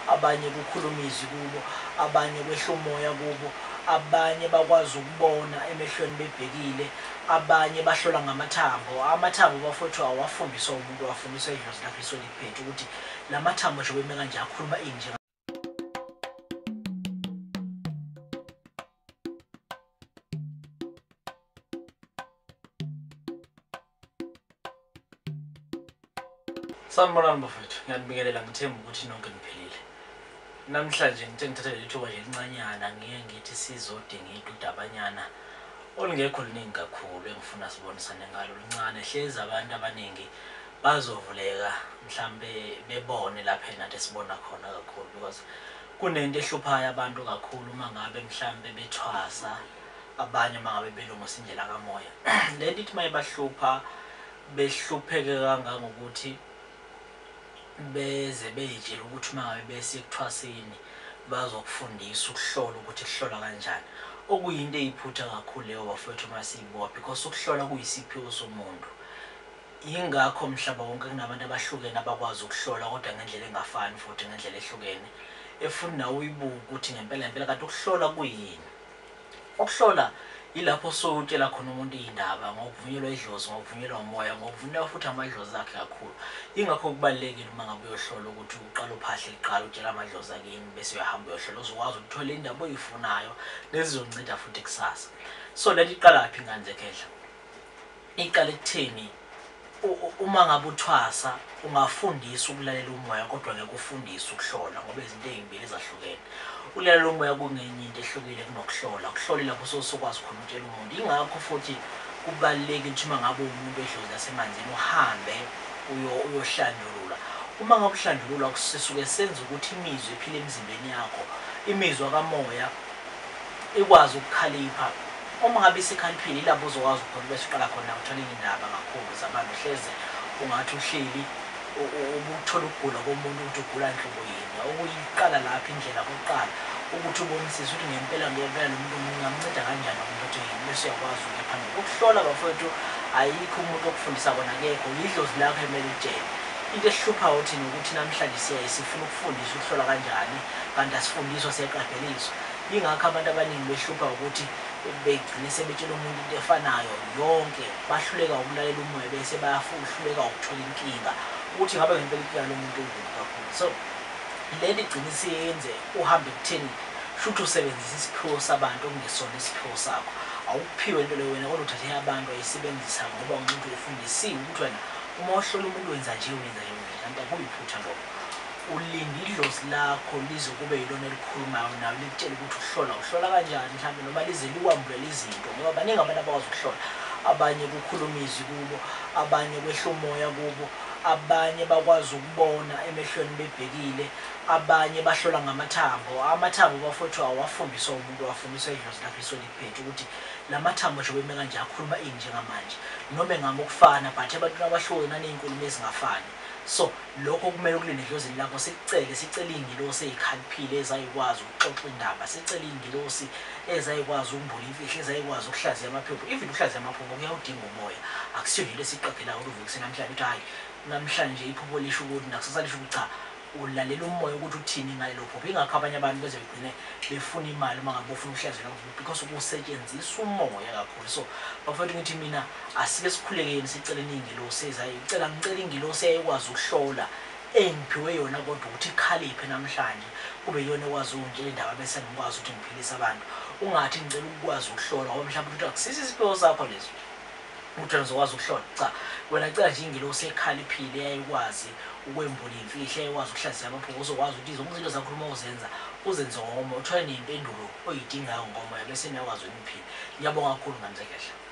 abanye kukhuluma izwi kubo, abanye kwehla umoya kubo, abanye bakwazi ukubona emehlweni bebhekile, abanye bahlola ngamathambo. Amathambo bafowethu awafundiswa umuntu, wafundiswa idlozi lakhe esoliphethe ukuthi la mathambo nje beme kanje akhuluma inje. Sanibonani bafowethu, ngiyanibingelela ngithemba ukuthi nonke niphilile. Namhlanje ngithe ngithatha leli thuba nje elincanyana ngithi sizodinga idudabanyana olungekho liningi kakhulu engifuna sibonisane ngalo lincane. Hlezi abantu abaningi bazovuleka mhlambe bebone lapha nathi sibona khona kakhulu, because kunento ehluphayo abantu kakhulu uma ngabe mhlambe bethwasa, abanye uma ngabe belungisa indlela kamoya. Lento ithi mayibahlupha behlupheke kangangokuthi beze beyitshela ukuthi uma ngabe bese ekuthwaseni bazokufundisa ukuhlola ukuthi kuhlola kanjani, okuyinto eyiphutha kakhulu leyo bafowethu masiyibuka, because ukuhlola kuyisiphiwo somuntu. Yingakho mhlaba wonke kunabantu abahlukene abakwazi ukuhlola kodwa ngendlela engafani futhi ngendlela ehlukene, efuna nawe uyibuka ukuthi ngempela kanti ukuhlola kuyini. Ukuhlola yilapho sowutshela khona umuntu izindaba ngokuvunyelwa idlozi, ngokuvunyelwa umoya, ngokuvunyelwa futhi amadlozi akhe kakhulu. Yingakho kubalulekile uma ngabe uyohlola ukuthi uqala uphahle liqala utshela amadlozi akini bese uyahamba uyohlola uzokwazi ukuthola indaba oyifunayo nezizonceda futhi kusasa. So lento iqalaphi ingane zekhehla? Iqala ekutheni uma ngabe uthwasa ungafundisa ukulalela umoya kodwa ngeke ufundise ukuhlola, ngoba izinto ezimbili ezahlukene. Ukulalela umoya kungenye into ehlukile kunokuhlola. Ukuhlola lapho sokwazi khona ukutshela umuntu. Ingakho futhi kubalulekile ukuthi uma ngabe umuntu edlozi lasemanzini uhambe uyohlanjulula. Uma ngabe uhlanjulula kusuke senza ukuthi imizwa ephile emzimbeni yakho, imizwa kamoya ikwazi ukukhalipha. Uma ngabe isikhaliphile ilapho uzokwazi ukubona bese uqala khona ukuthola indaba kakhulu zabantu. Hleze ungathi uhleli ubuthola ukugula komuntu ukuthi ugula inhlobo yini, okuyiqala lapha indlela yokuqala ukuthi ubonisise ukuthi ngempela nomuntu ngingamnceda kanjani umuntu othi yini, bese uyakwazi ukuya phambili. Ukuhlola bafowethu ayikho umuntu okufundisa kona, akekho, yidlozi lakho emele litshele. Into esihluphayo thina ukuthi namhlanje sifuna ukufundisa ukuhlola kanjani kanti asifundiswa siyaqadeliswa. Yingakho abantu abaningi behlupha ukuthi begcine sebetshela umuntu into efanayo yonke, bahluleka ukulalela umoya bese bayahluleka ukuthola inkinga ukuthi ngabe ngempela inkinga lo muntu ungekho kakhulu. So lento igcine isiyenze uhambe kutheni futhi usebenzisa isiphiwo sabantu okungesona isiphiwo sakho. Awuphiwe into leyo wena kodwa uthathe abantu ayisebenzisa ngoba umuntu ufundisiwe ukuthi wena uma uhlola umuntu wenza nje kanti akuyiphutha lokho. Ulinde idlozi lakho lizokube yilona elikhulumayo nawe likutshela ukuthi uhlola kanjani mhlawumbe noma lize likwambulele izinto, ngoba baningi abantu abakwazi ukuhlola. Abanye kukhuluma izwi kubo, abanye kwehla umoya kubo, abanye bakwazi ukubona emehlweni bebhekile, abanye bahlola ngamathambo. Amathambo bafowethu awafundiswa umuntu, wafundiswa idlozi lakhe esoliphethe ukuthi la mathambo nje beme kanje akhuluma ini njengamanje, noma engama ukufana but abantu abahlukene naney'nkulumo ezingafani. So lokho kumele ukulinde edlozini lakho sicele iy'ngilosi ey'khaliphile ezayikwazi ukuxoxa indaba, sicele iy'ngilosi ezayikwazi ukumbula imfihlo, ezayikwazi ukuhlaziya amaphupho. Even ukuhlaziya amaphupho kuyawudinga umoya, akusiyo nje lesiqaphelayo ukuthi uvukise namhlanje ukuthi hhayi namhlanje iphupho lisho ukuthi nakusasa lisho ukuthi cha, ulalela umoya ukuthi uthini ngalelo phupho. Ingakho abanye abantu beze begcine befuna imali uma ngabe ufuna ukuhlaziyela because kusetshenziswa umoya kakhulu. So bafowethu ngithi mina asike sikhulekeni siceleni iy'ngilosi ngicela ingilosi eyayikwazi ukuhlola engiphiwe yona kodwa ukuthi ikhaliphe namhlanje kube yiyona ekwazi ukungitshela indaba bese ngikwazi ukuthi ngiphilise abantu. Ungathi ngicela ukwazi ukuhlola ngoba mhlawumbe ukuthi akusisi isiphiwo sakho leso ukuthi ngizokwazi ukuhlola. Cha, wena cela nje ingilosi ekhaliphile eyayikwazi ukwembula imfihlo, eyayikwazi ukuhlaziya amaphupho, uzokwazi ukuthi zonke izinto zakho uma uzenza uzenze ngomoya, uthole ney'mpendulo oyidingayo ngomoya bese niyakwazi ukuphila. Ngiyabonga kakhulu ngane zekhehla.